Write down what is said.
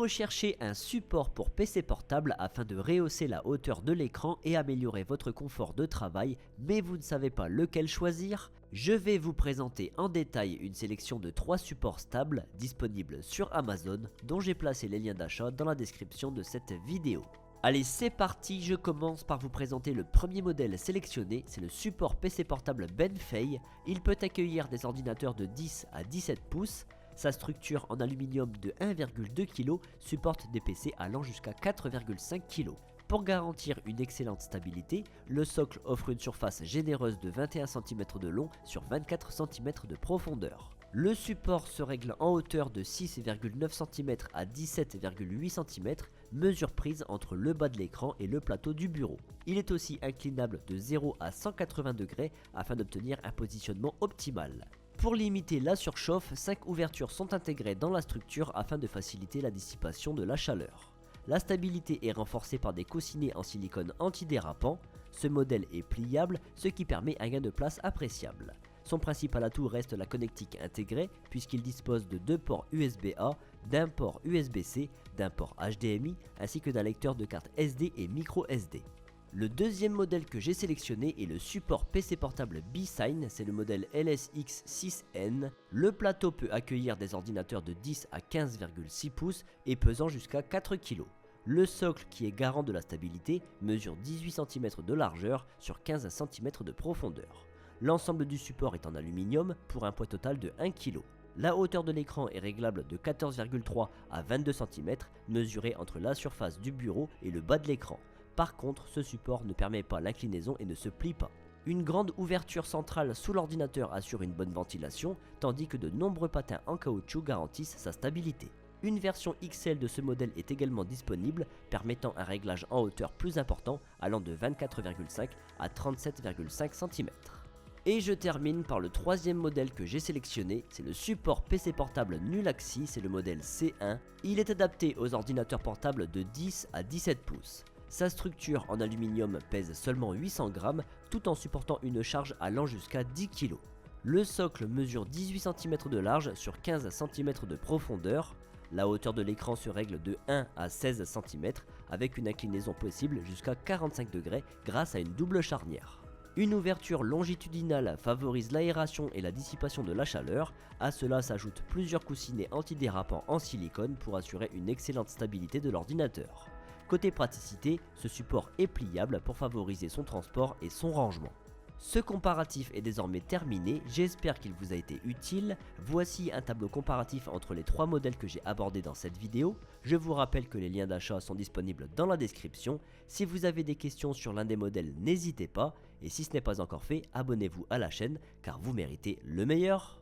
vous cherchez un support pour PC portable afin de rehausser la hauteur de l'écran et améliorer votre confort de travail, mais vous ne savez pas lequel choisir, je vais vous présenter en détail une sélection de 3 supports stables disponibles sur Amazon, dont j'ai placé les liens d'achat dans la description de cette vidéo. Allez, c'est parti, je commence par vous présenter le premier modèle sélectionné, c'est le support PC portable Benfei. Il peut accueillir des ordinateurs de 10 à 17 pouces. Sa structure en aluminium de 1,2 kg supporte des PC allant jusqu'à 4,5 kg. Pour garantir une excellente stabilité, le socle offre une surface généreuse de 21 cm de long sur 24 cm de profondeur. Le support se règle en hauteur de 6,9 cm à 17,8 cm, mesure prise entre le bas de l'écran et le plateau du bureau. Il est aussi inclinable de 0 à 180 degrés afin d'obtenir un positionnement optimal. Pour limiter la surchauffe, 5 ouvertures sont intégrées dans la structure afin de faciliter la dissipation de la chaleur. La stabilité est renforcée par des coussinets en silicone antidérapant. Ce modèle est pliable, ce qui permet un gain de place appréciable. Son principal atout reste la connectique intégrée puisqu'il dispose de 2 ports USB-A, d'un port USB-C, d'un port HDMI ainsi que d'un lecteur de carte SD et micro SD. Le deuxième modèle que j'ai sélectionné est le support PC portable B-Sign, c'est le modèle LSX6N. Le plateau peut accueillir des ordinateurs de 10 à 15,6 pouces et pesant jusqu'à 4 kg. Le socle, qui est garant de la stabilité, mesure 18 cm de largeur sur 15 cm de profondeur. L'ensemble du support est en aluminium pour un poids total de 1 kg. La hauteur de l'écran est réglable de 14,3 à 22 cm, mesurée entre la surface du bureau et le bas de l'écran. Par contre, ce support ne permet pas l'inclinaison et ne se plie pas. Une grande ouverture centrale sous l'ordinateur assure une bonne ventilation, tandis que de nombreux patins en caoutchouc garantissent sa stabilité. Une version XL de ce modèle est également disponible, permettant un réglage en hauteur plus important, allant de 24,5 à 37,5 cm. Et je termine par le troisième modèle que j'ai sélectionné, c'est le support PC portable Nulaxi, c'est le modèle C1. Il est adapté aux ordinateurs portables de 10 à 17 pouces. Sa structure en aluminium pèse seulement 800 grammes tout en supportant une charge allant jusqu'à 10 kg. Le socle mesure 18 cm de large sur 15 cm de profondeur. La hauteur de l'écran se règle de 1 à 16 cm avec une inclinaison possible jusqu'à 45 degrés grâce à une double charnière. Une ouverture longitudinale favorise l'aération et la dissipation de la chaleur. À cela s'ajoutent plusieurs coussinets antidérapants en silicone pour assurer une excellente stabilité de l'ordinateur. Côté praticité, ce support est pliable pour favoriser son transport et son rangement. Ce comparatif est désormais terminé, j'espère qu'il vous a été utile. Voici un tableau comparatif entre les 3 modèles que j'ai abordés dans cette vidéo. Je vous rappelle que les liens d'achat sont disponibles dans la description. Si vous avez des questions sur l'un des modèles, n'hésitez pas. Et si ce n'est pas encore fait, abonnez-vous à la chaîne car vous méritez le meilleur.